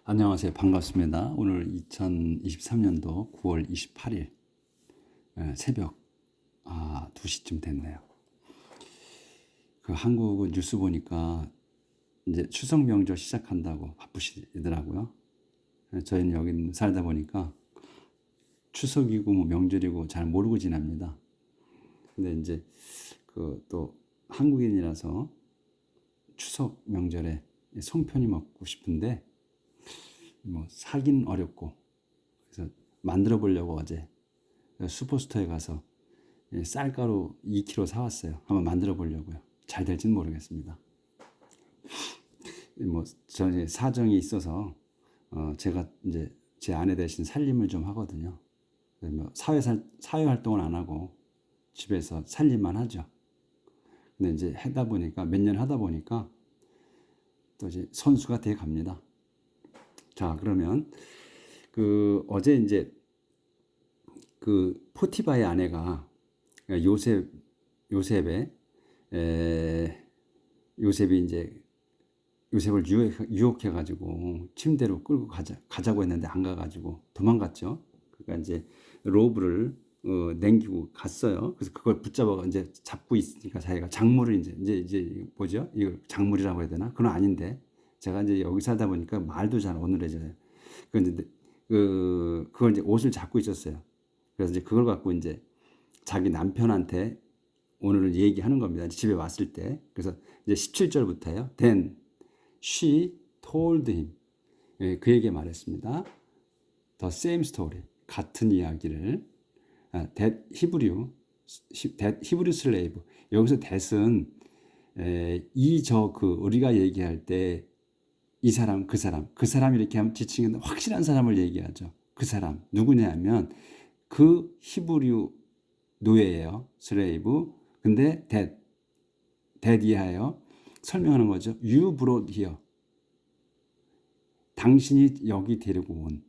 안녕하세요. 반갑습니다. 오늘 2023년도 9월 28일 새벽 2시쯤 됐네요. 그 한국은 뉴스 보니까 이제 추석 명절 시작한다고 바쁘시더라고요. 저희는 여기 살다 보니까 추석이고 뭐 명절이고 잘 모르고 지납니다. 근데 이제 그 또 한국인이라서 추석 명절에 송편이 먹고 싶은데 뭐 사긴 어렵고, 그래서 만들어 보려고 어제 슈퍼스토어에 가서 쌀가루 2kg 사왔어요. 한번 만들어 보려고요. 잘 될지는 모르겠습니다. 뭐 저희 사정이 있어서 제가 이제 제 아내 대신 살림을 좀 하거든요. 뭐 사회 활동을 안 하고 집에서 살림만 하죠. 근데 이제 하다 보니까 몇 년 하다 보니까 또 이제 선수가 돼 갑니다. 자, 그러면 그 어제 이제 그 포티바의 아내가 요셉의 요셉이 이제 요셉을 유혹해 가지고 침대로 끌고 가자고 했는데 안 가가지고 도망갔죠. 그러니까 이제 로브를 남기고 갔어요. 그래서 그걸 붙잡아 이제 잡고 있으니까 자기가 작물을 이제 뭐죠? 이걸 작물이라고 해야 되나? 그건 아닌데 제가 이제 여기 살다 보니까 말도 잘 어눌해져요. 그런데 그걸 이제 옷을 잡고 있었어요. 그래서 이제 그걸 갖고 이제 자기 남편한테 오늘은 얘기하는 겁니다. 집에 왔을 때. 그래서 이제 17절부터요. Then she told him. 그에게 말했습니다. The same story. 같은 이야기를. That Hebrew slave. 여기서 that은 우리가 얘기할 때 이 사람, 그 사람 이렇게 하면 지칭은 확실한 사람을 얘기하죠. 그 사람 누구냐면 그 히브리 노예예요. 슬레이브. 근데 that 이하여 설명하는 거죠. You brought here. 당신이 여기 데리고 온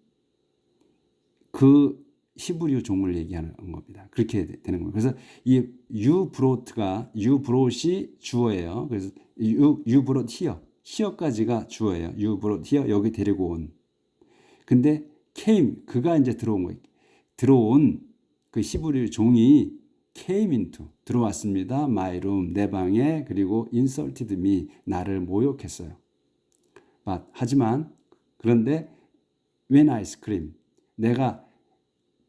그 히브리 종을 얘기하는 겁니다. 그렇게 되는 겁니다. 그래서 이 you brought이 주어예요. 그래서 you brought here. here까지가 주어예요. you brought here. 여기 데리고 온. 근데 came, 그가 이제 들어온 거예요. 들어온 그 히브리 종이 came into, 들어왔습니다. my room, 내 방에. 그리고 insulted me, 나를 모욕했어요. 하지만 그런데 when I scream, 내가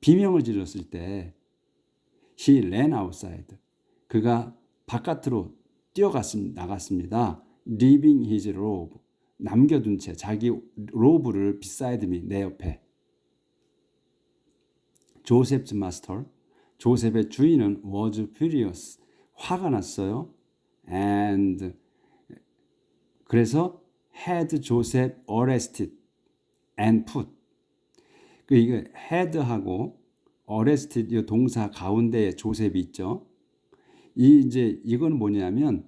비명을 질렀을 때 he ran outside, 그가 바깥으로 나갔습니다. leaving his robe, 남겨둔 채 자기 로브를 beside me, 내 옆에. Joseph's master, 조셉의 주인은 was furious, 화가 났어요. and 그래서 had Joseph arrested and put. 이게 had하고 arrested 이 동사 가운데에 조셉이 있죠. 이건 뭐냐면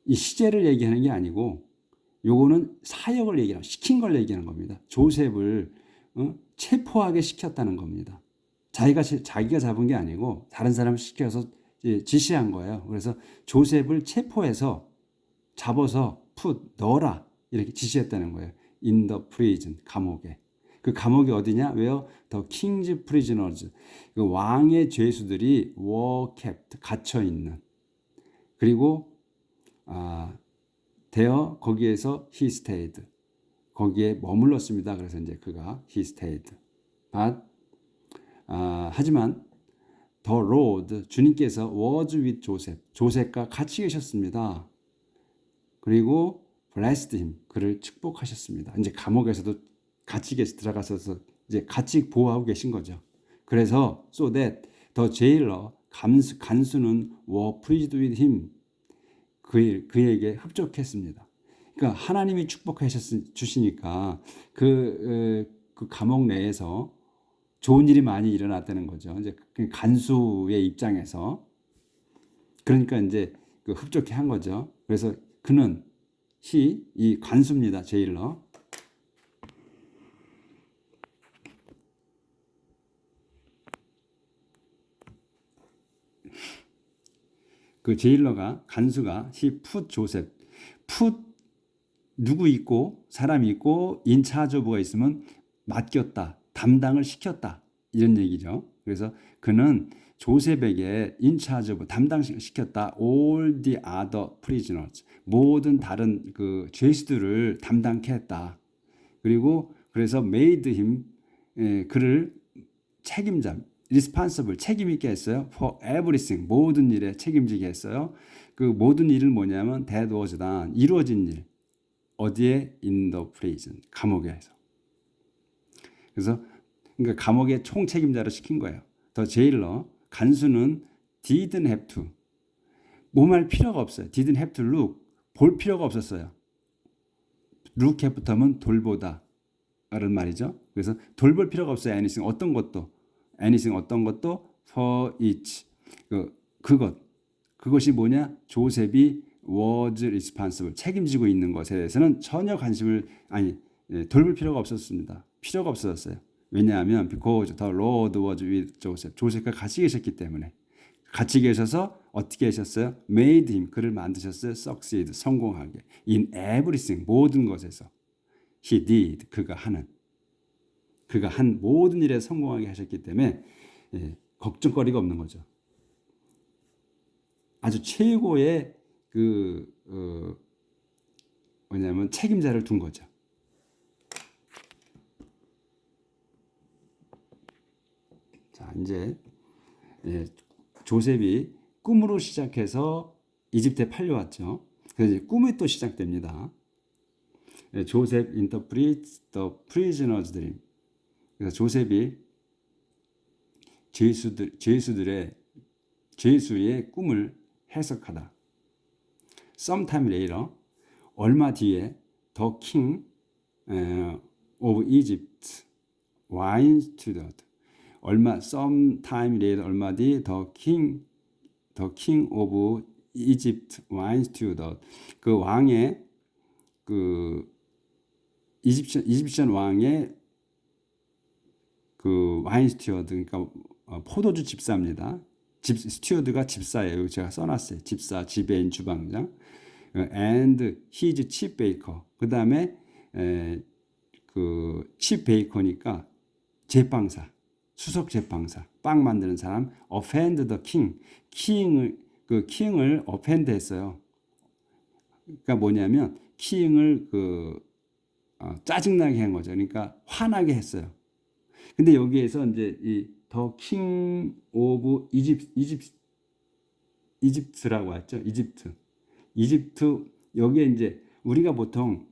이 시제를 얘기하는 게 아니고 요거는 사역을 얘기하는, 시킨 걸 얘기하는 겁니다. 조셉을 체포하게 시켰다는 겁니다. 자기가 잡은 게 아니고 다른 사람을 시켜서 지시한 거예요. 그래서 조셉을 체포해서 잡아서 넣어라 이렇게 지시했다는 거예요. In the prison, 감옥에. 그 감옥이 어디냐? Where the king's prisoners, 그 왕의 죄수들이 were kept, 갇혀 있는. 그리고 거기에서 he stayed, 거기에 머물렀습니다. 그래서 이제 그가 he stayed. 하지만 the Lord, 주님께서 was with Joseph, 조셉과 같이 계셨습니다. 그리고 blessed him, 그를 축복하셨습니다. 이제 감옥에서도 같이 들어가셔서 이제 같이 보호하고 계신 거죠. 그래서 so that the jailer, 간수는 were pleased with him, 그에게 흡족했습니다. 그러니까 하나님이 축복해 주시니까 그 감옥 내에서 좋은 일이 많이 일어났다는 거죠. 이제 간수의 입장에서. 그러니까 이제 흡족해 한 거죠. 그래서 그는 이 간수입니다. 제일러. 그 제일러가, 간수가 he put Joseph, put 누구 있고 사람이 있고 인차저 오브가 있으면 맡겼다, 담당을 시켰다 이런 얘기죠. 그래서 그는 조셉에게 인차저 오브 담당시켰다. all the other prisoners 모든 다른 그 죄수들을 담당케 했다. 그리고 그래서 made him 그를 책임자 responsible 책임 있게 했어요. for everything 모든 일에 책임지게 했어요. 그 모든 일은 뭐냐면 that was done 이루어진 일 어디에 in the prison 감옥에서. 그래서 그러니까 감옥의 총 책임자로 시킨 거예요. 더 제일러 간수는 didn't have to 몸할 필요가 없어요. didn't have to look 볼 필요가 없었어요. look have부터는 돌보다 라는 말이죠. 그래서 돌볼 필요가 없어요. anything 어떤 것도 anything 어떤 것도 for each 그것이 뭐냐 조셉이 was responsible 책임지고 있는 것에 대해서는 전혀 관심을 돌볼 필요가 없었습니다. 필요가 없었어요. 왜냐하면 because the Lord was with Joseph 조셉과 같이 계셨기 때문에 같이 계셔서 어떻게 하셨어요? made him 그를 만드셨어요. succeed 성공하게 in everything 모든 것에서 he did 그가 한 모든 일에 성공하게 하셨기 때문에 걱정거리가 없는 거죠. 아주 최고의 뭐냐면 책임자를 둔 거죠. 자, 이제 조셉이 꿈으로 시작해서 이집트에 팔려왔죠. 그래서 이제 꿈이 또 시작됩니다. 조셉 interprets the prisoner's dream. 그래서 조셉이 죄수의 꿈을 해석하다. Sometime later, 얼마 뒤에 the king of Egypt wines to the sometime later 얼마 뒤 the king of Egypt wines to the 그 왕의 그 이집션 왕의 그 와인 스튜어드 그러니까 포도주 집사입니다. 스튜어드가 집사예요. 제가 써놨어요. 집사, 지배인, 주방장. And his chief baker. 그 다음에 그 chief baker니까 제빵사, 수석 제빵사, 빵 만드는 사람. offend the king. 킹을 offend 했어요. 그러니까 뭐냐면 킹을 짜증나게 한 거죠. 그러니까 화나게 했어요. 근데 여기에서 이제 이 더 킹 오브 이집트라고 했죠. 이집트 여기에 이제 우리가 보통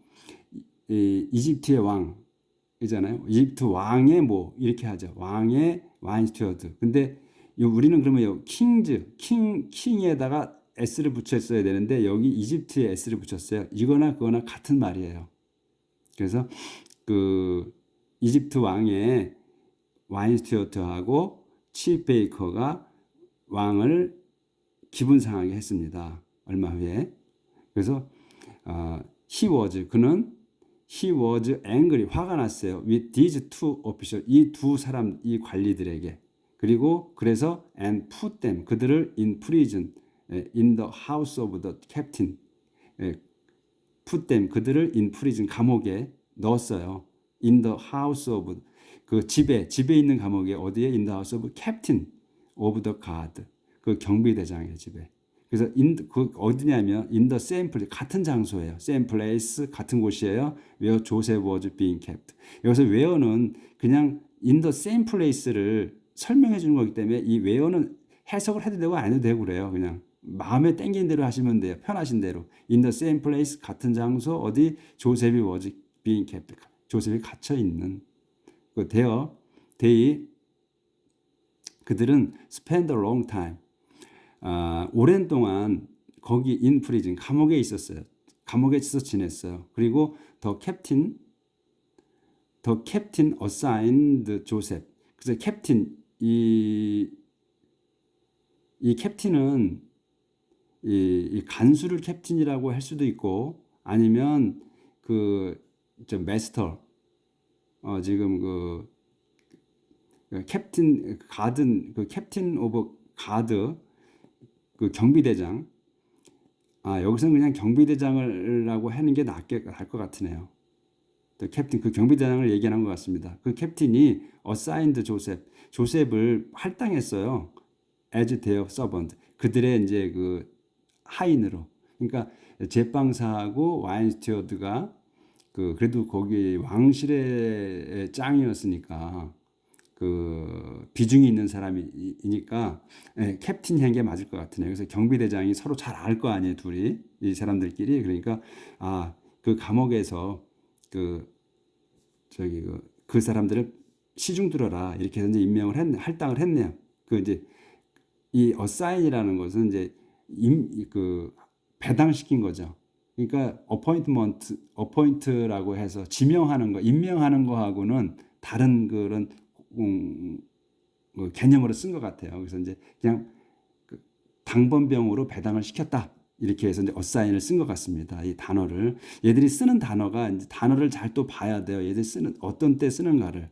이집트의 왕이잖아요. 이집트 왕의 뭐 이렇게 하죠. 왕의 와인 스튜어드. 근데 우리는 그러면 킹에다가 s를 붙였어야 되는데 여기 이집트에 s를 붙였어요. 이거나 그거나 같은 말이에요. 그래서 그 이집트 왕의 와인 스튜어트하고 치프 베이커가 왕을 기분 상하게 했습니다. 얼마 후에. 그래서 그는 he was angry 화가 났어요. with these two officials 이 두 사람 이 관리들에게. 그리고 그래서 and put them 그들을 in prison in the house of the captain put them 그들을 in prison 감옥에 넣었어요. in the house of 그 집에 있는 감옥에 어디에 in the house of captain of the guard 그 경비대장의 집에. 그래서 그 어디냐면 in the same place 같은 장소예요. same place 같은 곳이에요. where Joseph was being kept. 여기서 where는 그냥 in the same place를 설명해 주는 거기 때문에 이 where는 해석을 해도 되고 안 해도 되고 그래요. 그냥 마음에 땡기는 대로 하시면 돼요. 편하신 대로. in the same place 같은 장소 어디 조셉이 was being kept. 조셉이 갇혀 있는 그 they 그들은 spend a long time 오랜 동안 거기 in prison 감옥에 있었어요. 감옥에 있어서 지냈어요. 그리고 the captain assigned Joseph. 그래서 캡틴 이 캡틴은 이 간수를 캡틴이라고 할 수도 있고 아니면 마스터 지금 캡틴 가든 캡틴 오브 가드 그 경비대장 여기서는 그냥 경비대장을라고 하는 게 나을 것 같으네요. 또 캡틴 그 경비대장을 얘기하는 것 같습니다. 그 캡틴이 어사인드 조셉을 할당했어요. as their servant. 그들의 이제 그 하인으로. 그러니까 제빵사하고 와인 스튜어드가 그래도 거기 왕실의 짱이었으니까 그 비중이 있는 사람이니까 캡틴이 한 게 맞을 것 같으네요. 그래서 경비대장이 서로 잘 알 거 아니에요, 둘이 이 사람들끼리. 그러니까 그 감옥에서 그 저기 그 사람들을 시중 들어라 이렇게 해서 이제 할당을 했네요. 그 이제 이 어사인이라는 것은 이제 그 배당시킨 거죠. 그러니까 어포인트라고 해서 지명하는 거, 임명하는 거하고는 다른 그런 개념으로 쓴 것 같아요. 그래서 이제 그냥 그 당번병으로 배당을 시켰다. 이렇게 해서 이제 어사인을 쓴 것 같습니다. 이 단어를 얘들이 쓰는 단어가 이제 단어를 잘 또 봐야 돼요. 얘들이 쓰는 어떤 때 쓰는가를.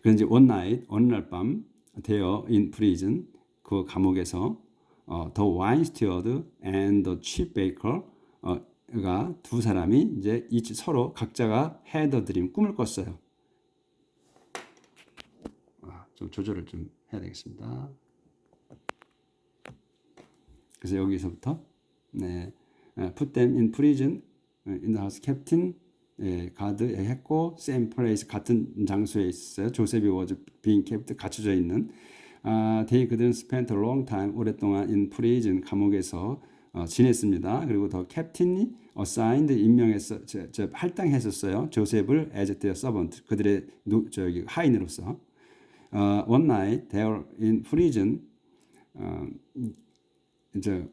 그래서 이제 어느 날 밤 되어 in prison 그 감옥에서 the wine steward and the chief baker 가 두 사람이 이제 서로 각자가 had a dream 꿈을 꿨어요. 좀 조절을 좀 해야 되겠습니다. 그래서 여기서부터 put them in prison in the house captain 가드 했고 same place 같은 장소에 있어요. 조셉이 was being kept 갇혀져 있는 그들은 spent a long time 오랫동안 in prison 감옥에서 지냈습니다. 그리고 더 캡틴이 assigned 임명해서 할당했었어요. 조셉을 as their servant 그들의 저기 하인으로서 one night they were in prison 이제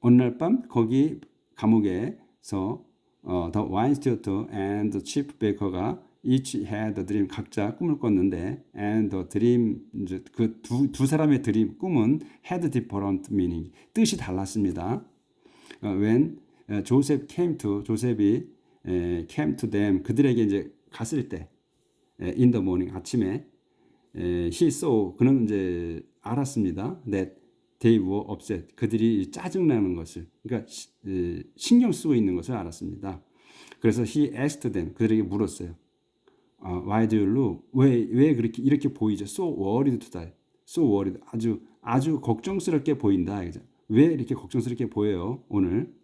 어느 날 밤 거기 감옥에서 the wine steward and the chief baker가 each had a dream 각자 꿈을 꿨는데 and the dream 이제 그 두 사람의 드림 꿈은 had different meaning 뜻이 달랐습니다. when 조셉이 came to them 그들에게 이제 갔을 때 in the morning 아침에 he saw 그는 이제 알았습니다. that they were upset 그들이 짜증나는 것을 그러니까 신경 쓰고 있는 것을 알았습니다. 그래서 he asked them 그들에게 물었어요. Why do you look? 왜 그렇게 이렇게 보이죠? So worried to die. So worried. 아주 걱정스럽게 보인다. 왜 이렇게 걱정스럽게 보여요? 오늘.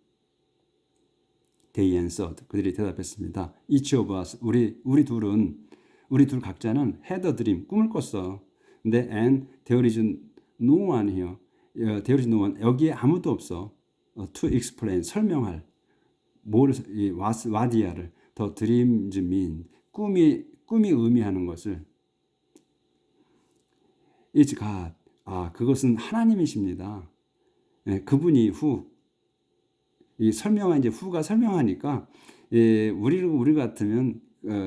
They answered. 그들이 대답했습니다. Each of us. 우리 둘 각자는 had a dream. 꿈을 꿨어. 근데 and there is no one here. there is no one. 여기에 아무도 없어. to explain. 설명할. 와디아를. The dreams mean. 꿈이 의미하는 것을 is God. 그것은 하나님이십니다. 그분이 이 설명한 이제 후가 설명하니까 우리 같으면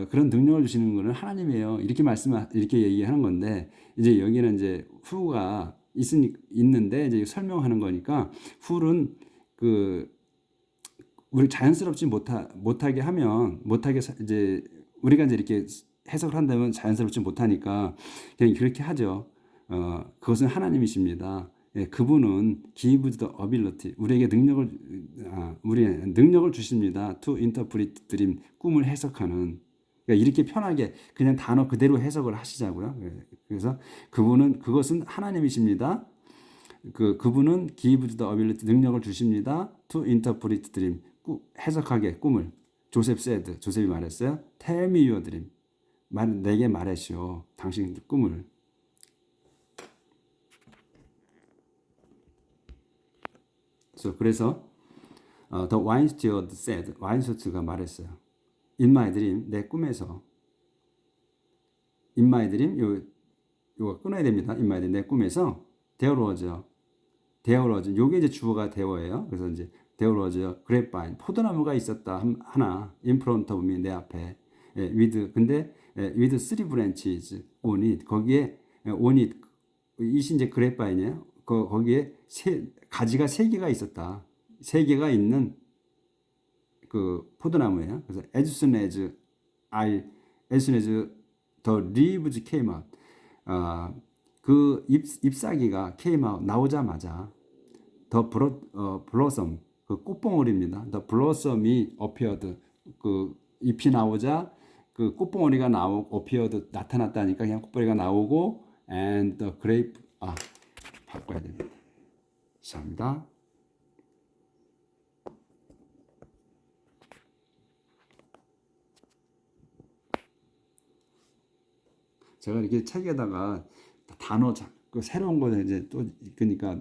그런 능력을 주시는 것은 하나님이에요. 이렇게 얘기하는 건데 이제 여기는 이제 후가 있는데 이제 설명하는 거니까 후는 우리 자연스럽지 못하게 이제 우리가 이제 이렇게 해석을 한다면 자연스럽지 못하니까 그냥 그렇게 하죠. 그것은 하나님이십니다. 그분은 give the ability 우리에게 능력을 주십니다. to interpret dream 꿈을 해석하는 그러니까 이렇게 편하게 그냥 단어 그대로 해석을 하시자고요. 그래서 그것은 하나님이십니다. 그분은 give the ability 능력을 주십니다. to interpret dream 해석하게 꿈을 조셉이 말했어요. Tell me your dream. 내게 말하시오. 당신 꿈을. 그래서 the wine steward said. 와인 스튜어드가 말했어요. In my dream, 내 꿈에서. In my dream, 요거 끊어야 됩니다. In my dream, 내 꿈에서 there was. 요게 이제 주어가 there예요. 그래서 이제 there was a grapevine. 포도나무가 있었다. 하나. in front of me, 내 앞에. with three branches on it. 거기에 on it. 이시 이제 그래파인이에요. 거기에 가지가 세 개가 있었다. 세 개가 있는 그 포도나무예요. 그래서 as soon as the leaves came out. 그 잎사귀가 came out 나오자마자 blossom 그 꽃봉오리입니다. The blossom이 appeared 그 잎이 나오자 그 꽃봉오리가 appeared 나타났다니까 그냥 꽃봉오리가 나오고 and the grape 바꿔야 됩니다. 감사합니다. 제가 이렇게 책에다가 단어 그 새로운 거 이제 또 그러니까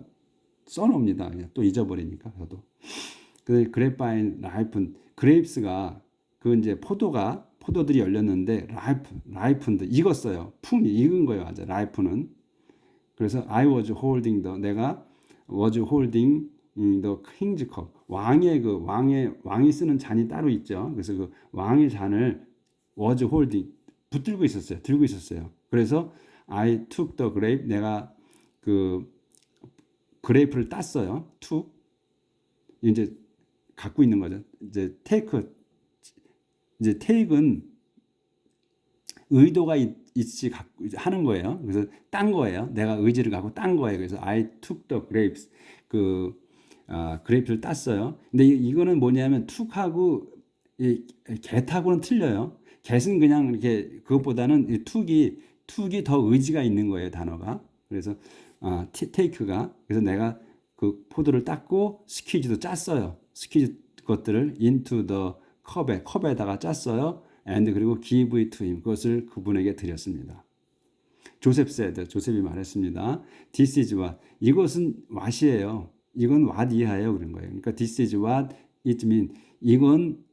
써놓습니다. 그냥 또 잊어버리니까 저도. 그 그래파인 라이픈 그레이프스가 그 이제 포도들이 열렸는데 라이픈도 익었어요. 풍이 익은 거예요. 맞아. 라이픈은. 그래서 I was holding 내가 was holding the king's cup. 왕이 쓰는 잔이 따로 있죠. 그래서 그 왕의 잔을 was holding 붙들고 있었어요. 들고 있었어요. 그래서 I took the grape. 내가 그 그레이프를 땄어요. took 이제 갖고 있는 거죠. 이제 take은 의도가 있이 갖고 하는 거예요. 그래서 딴 거예요. 내가 의지를 갖고 딴 거예요. 그래서 I took the grapes 그레이프를 땄어요. 근데 이거는 뭐냐면 took하고 get하고는 틀려요. get은 그냥 이렇게 그것보다는 took이 더 의지가 있는 거예요. 단어가. 그래서 take가 그래서 내가 그 포도를 땄고 스퀴즈도 짰어요. 스퀴즈 것들을 into the 컵에다가 짰어요. and 그리고 give it to him 그것을 그분에게 드렸습니다. 조셉이 말했습니다. This is what 이것은 what이에요. 이건 what 이하예요 그런 거예요. 그러니까 this is what it mean 이건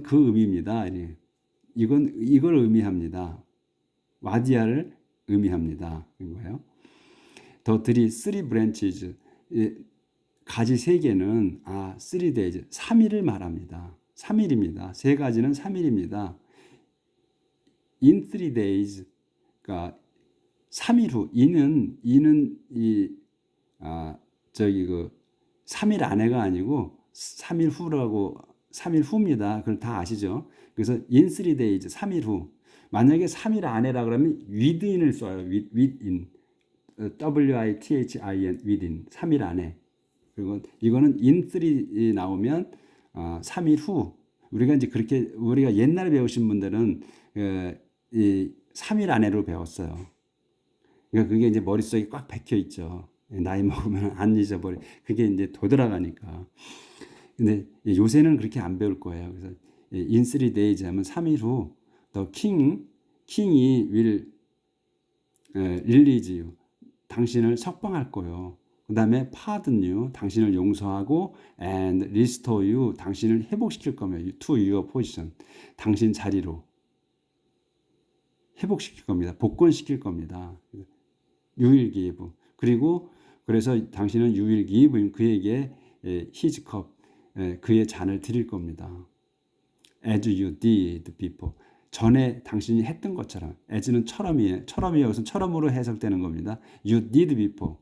그 의미입니다. 이걸 의미합니다. what 이하를 의미합니다. 그런 거예요. 더 three branches 가지 세 개는 3 days 3일을 말합니다. 3일입니다. 세 가지는 3일입니다. In 3 days 그러니까 3일 후 이는 저기 그 3일 안에가 아니고 3일 후입니다. 그걸 다 아시죠? 그래서 in 3 days 3일 후 만약에 3일 안에라 그러면 within을 써요. within within within 3일 안에. 그리고 이거는 in 3 나오면 3일 후 우리가 이제 그렇게 우리가 옛날에 배우신 분들은 이 3일 안에로 배웠어요. 그러니까 그게 이제 머릿속에 꽉 박혀 있죠. 나이 먹으면 안 잊어버려. 그게 이제 도드라가니까. 근데 요새는 그렇게 안 배울 거예요. 그래서 in 3 days 하면 3일 후 the king이 will release you. 당신을 석방할 거요. 그 다음에 pardon you, 당신을 용서하고 and restore you, 당신을 회복시킬 겁니다. to your position, 당신 자리로 회복시킬 겁니다. 복권시킬 겁니다. You will give. 그리고 그래서 당신은 you will give 그에게 his cup, 그의 잔을 드릴 겁니다. As you did before. 전에 당신이 했던 것처럼. as는 처럼이에요. 여기서 처럼으로 해석되는 겁니다. You did before.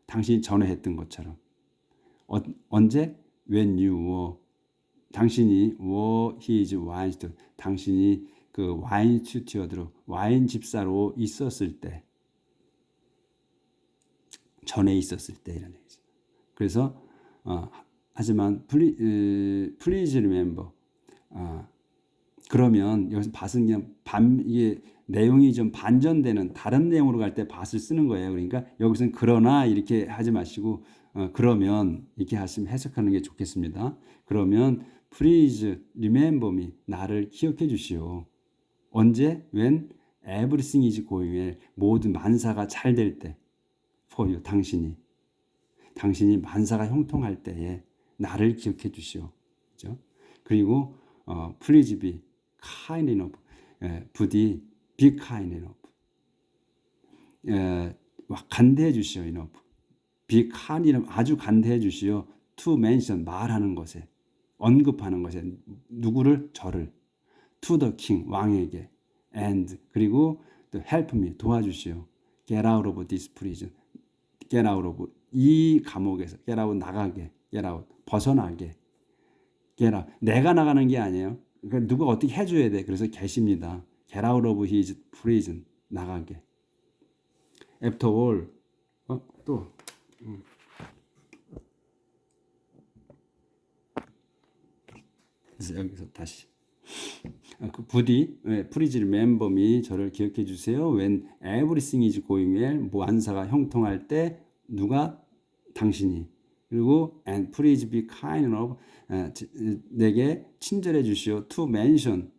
당신이 전에 했던 것처럼. 언제? When you were. 당신이 were his wine steward. 당신이 그 와인 스튜어드로 와인 집사로 있었을 때. 전에 있었을 때 이런 얘기죠. 그래서 하지만 please remember. 그러면 여기서 밭은 그냥 이게 내용이 좀 반전되는 다른 내용으로 갈 때 밭을 쓰는 거예요. 그러니까 여기서는 그러나 이렇게 하지 마시고 그러면 이렇게 하시면 해석하는 게 좋겠습니다. 그러면 please remember me. 나를 기억해 주시오. 언제? When everything is going well. 모든 만사가 잘 될 때. for you. 당신이 만사가 형통할 때에 나를 기억해 주시오. 그죠? 그리고 please be kind enough. 부디 be kind enough. 간대해 주시오. enough. be kind enough. 아주 간대해 주시오. to mention. 말하는 것에. 언급하는 것에. 누구를? 저를. to the king. 왕에게. and 그리고 to help me. 도와주시오. get out of this prison. get out of 이 감옥에서. get out 나가게. get out 벗어나게. get out. 내가 나가는 게 아니에요. 그러니까 누가 어떻게 해줘야 돼. 그래서 계십니다. Get out of his prison. 나가게. After all. 또. 그래서 여기서 다시 그 부디 please remember me 저를 기억해 주세요. When everything is going well 무한사가 형통할 때 누가 당신이 그리고 and please be kind enough 내게 친절해 주시오. To mention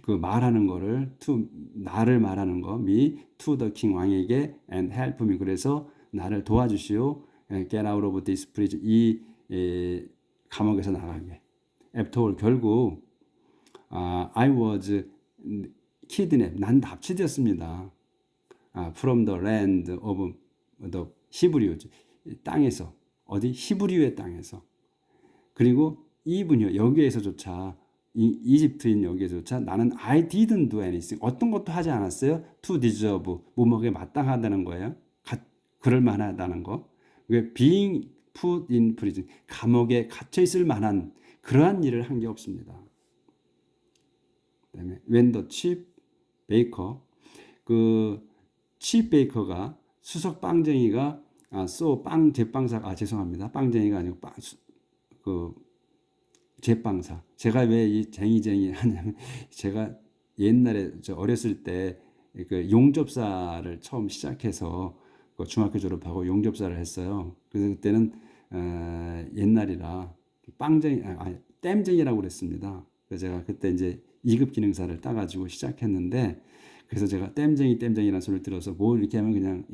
그 말하는 거를 to 나를 말하는 거 me to the king 왕에게 and help me 그래서 나를 도와주시오. get out of this prison 이 감옥에서 나가게. after 결국 I was kidnapped 난 납치되었습니다. from the land of the Hebrews 땅에서 어디 히브리의 땅에서 그리고 이분이요 여기에서조차 이집트인 여기에서조차 나는 I didn't do anything 어떤 것도 하지 않았어요. to deserve 뭐뭐에 마땅하다는 거예요. 그럴 만하다는 거. being put in prison 감옥에 갇혀 있을 만한 그러한 일을 한 게 없습니다. 그다음에 when the chief baker 그 chief baker가 수석 빵쟁이가 so 빵 제빵사 죄송합니다. 빵쟁이가 아니고 그 제빵사. 제가 왜 이 쟁이 하냐면 제가 옛날에 어렸을 때 그 용접사를 처음 시작해서 그 중학교 졸업하고 용접사를 했어요. 그래서 그때는 옛날이라 땜쟁이라고 그랬습니다. 그래서 제가 그때 이제 2급 기능사를 따가지고 시작했는데 그래서 제가 땜쟁이라는 소리를 들어서 뭐 이렇게 하면 그냥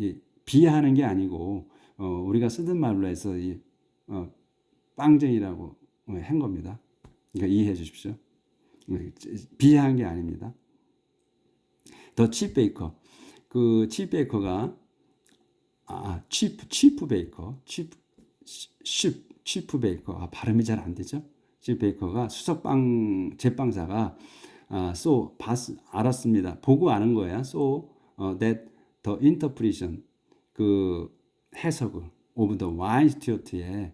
비하하는 게 아니고 우리가 쓰던 말로 해서 빵쟁이라고 한 겁니다. 그러니까 이해해 주십시오. 비하한 게 아닙니다. 더 치프 베이커 그 치프 베이커가 치프 베이커 치프 베이커 발음이 잘 안 되죠. 치프 베이커가 수석 제빵사가 so 알았습니다. 보고 아는 거야. so that the interpretation 그 해석을 of the wine steward의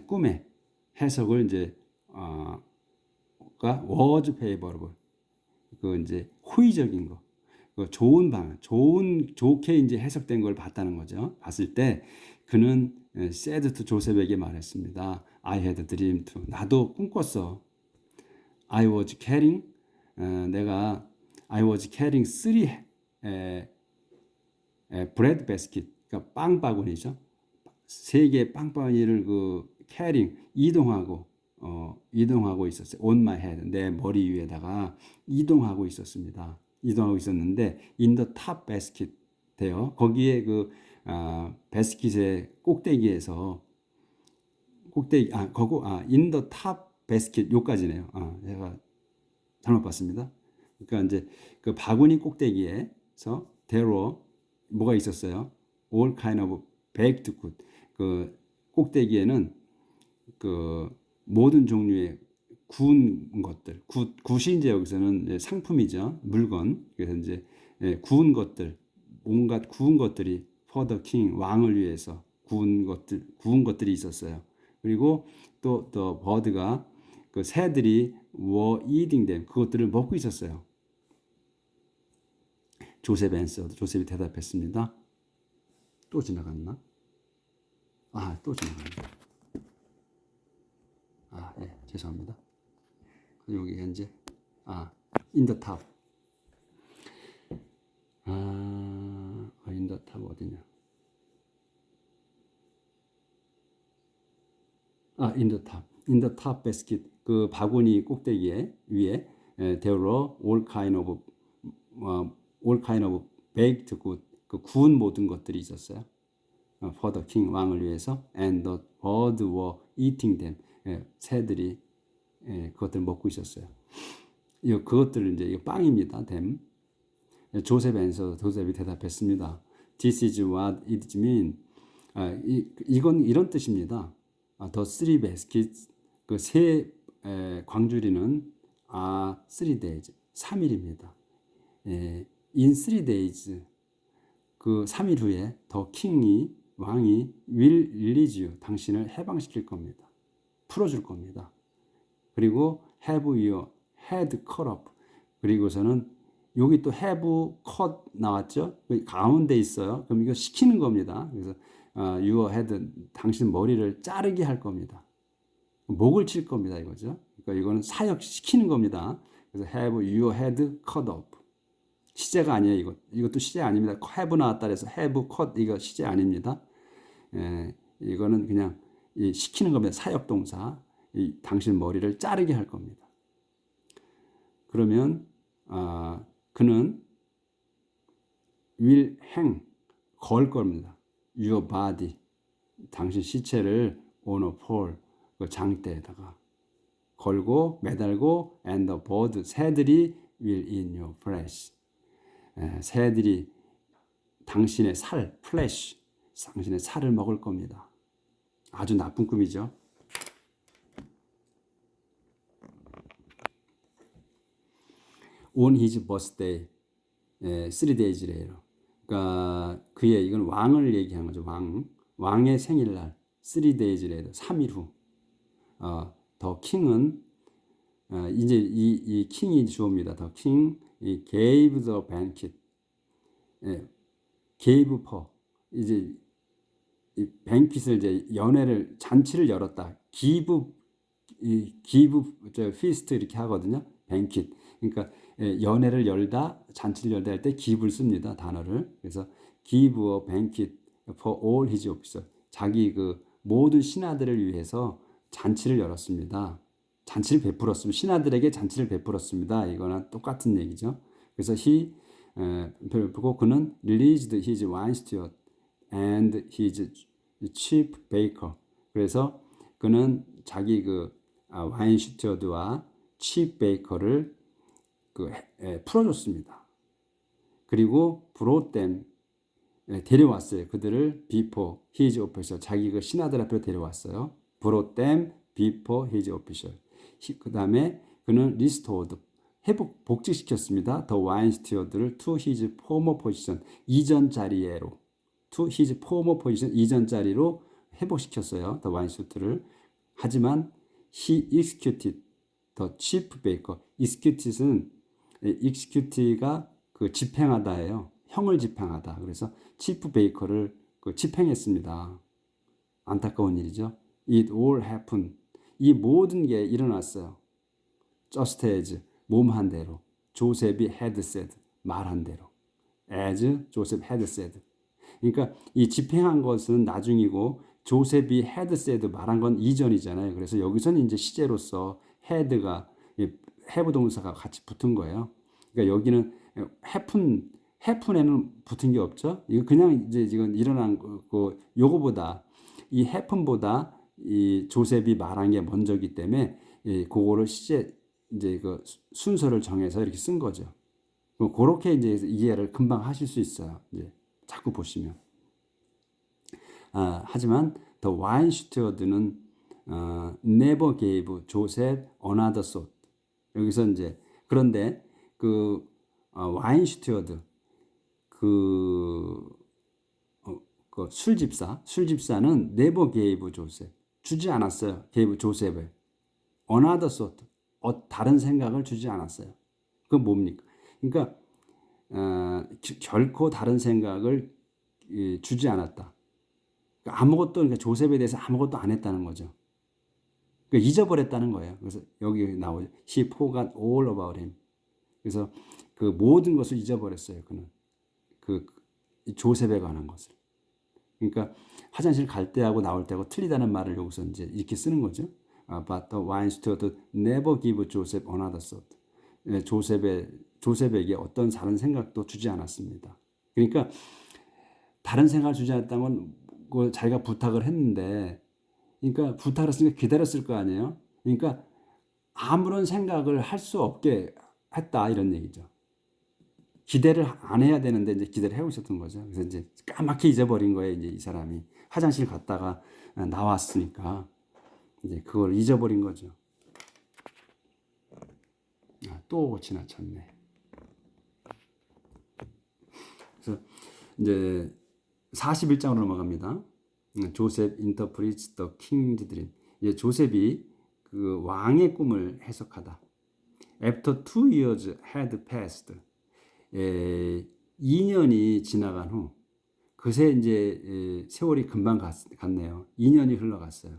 꿈의 해석을 이제 was favorable 그 이제 호의적인 거, 그 좋은 방안, 좋게 이제 해석된 걸 봤다는 거죠. 봤을 때 그는 said to 조셉에게 말했습니다. I had a dream too. 나도 꿈꿨어. I was carrying three bread basket, 그러니까 빵 바구니죠. 세 개의 빵 바구니를 carrying 이동하고 있었어요. On my head 내 머리 위에다가 이동하고 있었습니다. 이동하고 있었는데 in the top basket 돼요. 거기에 바스켓의 꼭대기에서 in the top basket 요까지네요. 제가 잘못 봤습니다. 그러니까 이제 그 바구니 꼭대기에서 there were 뭐가 있었어요? all kind of baked good. 그 꼭대기에는 그 모든 종류의 구운 것들, 굿이 이제 여기서는 상품이죠, 물건. 그래서 이제 구운 것들, 온갖 구운 것들이 for the king 왕을 위해서 구운 것들이 있었어요. 그리고 또 버드가 그 새들이 were eating them 그것들을 먹고 있었어요. 조셉이 대답했습니다. 또 지나갔나? 또 지나갔네. 예, 죄송합니다. 여기 현재 in the top. in the top 어디냐? in the top. in the top basket 그 바구니 꼭대기에 위에 there were all kind of baked good 그 구운 모든 것들이 있었어요. for the king 왕을 위해서 and the birds were eating them 새들이 그것들을 먹고 있었어요. 그것들을 이제 빵입니다. them. 조셉이 대답했습니다. This is what it means. 이건 이런 뜻입니다. The three baskets 그 세 광주리는 3 days 3일입니다. In 3 days 그 3일 후에 the king이 왕이 will release you 당신을 해방시킬 겁니다. 풀어줄 겁니다. 그리고 have your head cut off 그리고서는 여기 또 have cut 나왔죠? 가운데 있어요. 그럼 이거 시키는 겁니다. 그래서 your head 당신 머리를 자르게 할 겁니다. 목을 칠 겁니다. 이거죠. 그러니까 이거는 사역시키는 겁니다. 그래서 have your head cut off. 시제가 아니에요. 이것도 시제 아닙니다. have 나왔다 그래서 have cut 이거 시제 아닙니다. 이거는 그냥 시키는 겁니다. 사역동사. 당신 머리를 자르게 할 겁니다. 그러면 그는 will hang 걸 겁니다. your body 당신 시체를 on a pole 그 장대에다가 걸고 매달고 and the bird 새들이 will eat your flesh 새들이 당신의 살 flesh 당신의 살을 먹을 겁니다. 아주 나쁜 꿈이죠. On his birthday, 3 days later. 그러니까 그의 이건 왕을 얘기한 거죠. 왕의 생일날 3 days later, 3일 후. 더 킹은 이제 이 킹이 주어입니다. 더 king gave the banquet, gave for 이제 이 banquet을 이제 연회를 잔치를 열었다. give feast 이렇게 하거든요. banquet. 그러니까 연회를 열다, 잔치를 열다 할 때 give를 씁니다. 단어를. 그래서 give a banquet for all his officers. 자기 그 모든 신하들을 위해서 잔치를 열었습니다. 잔치를 베풀었습니다. 신하들에게 잔치를 베풀었습니다. 이거는 똑같은 얘기죠. 그래서 베풀고 그는 released his wine steward and his chief baker. 그래서 그는 자기 그 와인 스튜어드와 chief baker를 풀어줬습니다. 그리고 brought them 데려왔어요. 그들을 before his official 자기 그 신하들 앞에 데려왔어요. brought them before his official. 그 다음에 그는 restored 복직시켰습니다. the wine steward를 to his former position 이전 자리로 to his former position 이전 자리로 회복시켰어요. the wine steward를. 하지만 he executed the chief baker. execute가 그 집행하다예요. 형을 집행하다. 그래서 chief baker를 집행했습니다. 안타까운 일이죠. It all happened. 이 모든 게 일어났어요. Just as 몸한 대로. 조셉이 had said. 말한 대로. As Joseph had said. 그러니까 이 집행한 것은 나중이고 조셉이 had said 말한 건 이전이잖아요. 그래서 여기서는 이제 시제로서 had가 have 동사가 같이 붙은 거예요. 그러니까 여기는 happen에는 붙은 게 없죠. 이거 그냥 이제 지금 일어난 거 요거보다 이 happen보다 이 조셉이 말한 게 먼저기 때문에 그거를 시제 이제 그 순서를 정해서 이렇게 쓴 거죠. 그렇게 이제 이해를 금방 하실 수 있어요. 이제 자꾸 보시면. 하지만 the wine steward는 never gave Joseph another sort. 여기서 이제 그런데 그 와인 스튜어드 그 술집사는 never gave Joseph 주지 않았어요. gave 조셉을 another sort 다른 생각을 주지 않았어요. 그건 뭡니까? 그러니까 결코 다른 생각을 주지 않았다. 그러니까 아무것도 그러니까 조셉에 대해서 아무것도 안 했다는 거죠. 그러니까 잊어버렸다는 거예요. 그래서 여기 나오죠. He forgot all about him. 그래서 그 모든 것을 잊어버렸어요. 그는 그 조셉에 관한 것을. 그러니까 화장실 갈 때하고 나올 때하고 틀리다는 말을 여기서 이제 이렇게 쓰는 거죠. But the wine steward never give Joseph another thought. 조셉에게 어떤 다른 생각도 주지 않았습니다. 그러니까 다른 생각을 주지 않았다면 그 자기가 부탁을 했는데, 그러니까 부탁을 했으니까 기다렸을 거 아니에요. 그러니까 아무런 생각을 할 수 없게 했다 이런 얘기죠. 기대를 안 해야 되는데 이제 기대를 하고 있었던 거죠. 그래서 이제 까맣게 잊어버린 거예요. 이제 이 사람이 화장실 갔다가 나왔으니까 이제 그걸 잊어버린 거죠. 또 지나쳤네. 그래서 이제 41장으로 넘어갑니다. 조셉 interprets the king's dream. 이제 조셉이 그 왕의 꿈을 해석하다. After 2 years had passed. 2년이 지나간 후 그새 이제 세월이 금방 갔네요. 2년이 흘러갔어요.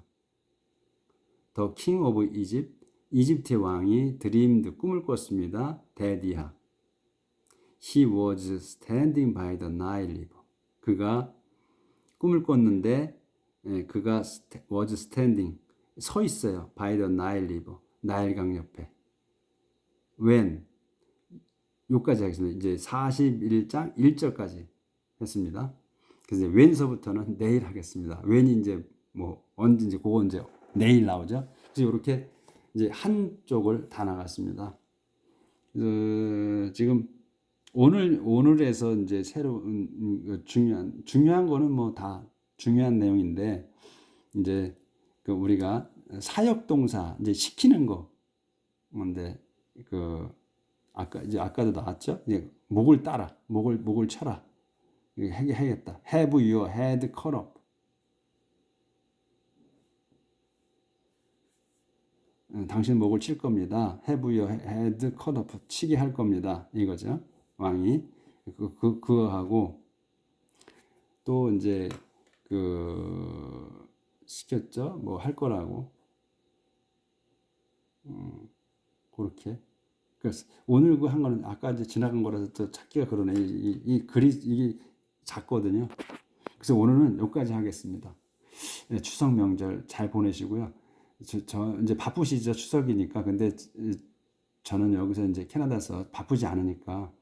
The king of Egypt, 이집트의 왕이 dreamed, 꿈을 꿨습니다. that he was standing by the Nile River. 그가 꿈을 꿨는데 그가 was standing, 서 있어요. by the Nile River, 나일강 옆에. when, 요까지 하겠습니다. 이제 41장 1절까지 했습니다. 그래서 when서부터는 내일 하겠습니다. when이 이제 뭐 언제 이제 그거 이제 내일 나오죠. 그래서 이렇게 이제 한쪽을 다 나갔습니다. 지금 오늘에서 이제 새로운 중요한 거는 뭐 다 중요한 내용인데 이제 그 우리가 사역 동사 이제 시키는 거 근데 그 아까도 나왔죠. 이제 목을 따라 목을 쳐라. 해야겠다. Have your head cut off. 당신 목을 칠 겁니다. Have your head cut off. 치게 할 겁니다. 이거죠. 왕이 그거 하고 또 이제 그 시켰죠. 뭐 할 거라고. 그렇게. 그래서 오늘 그 한 거는 아까 이제 지나간 거라서 또 찾기가 그러네. 이 글이 이게 작거든요. 그래서 오늘은 여기까지 하겠습니다. 네, 추석 명절 잘 보내시고요. 저 이제 바쁘시죠. 추석이니까. 근데 저는 여기서 이제 캐나다에서 바쁘지 않으니까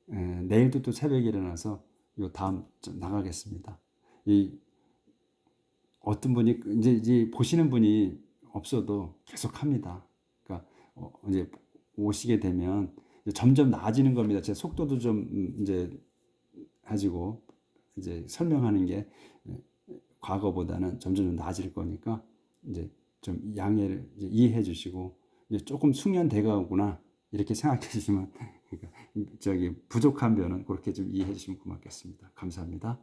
내일도 또 새벽에 일어나서 요 다음 나가겠습니다. 이 어떤 분이 이제 보시는 분이 없어도 계속 합니다. 그러니까 이제 오시게 되면 이제 점점 나아지는 겁니다. 제 속도도 좀 이제 가지고 이제 설명하는 게 과거보다는 점점 나아질 거니까 이제 좀 양해를 이제 이해해 주시고 이제 조금 숙련돼 가구나 이렇게 생각해 주시면 그러니까 부족한 면은 그렇게 좀 이해해 주시면 고맙겠습니다. 감사합니다.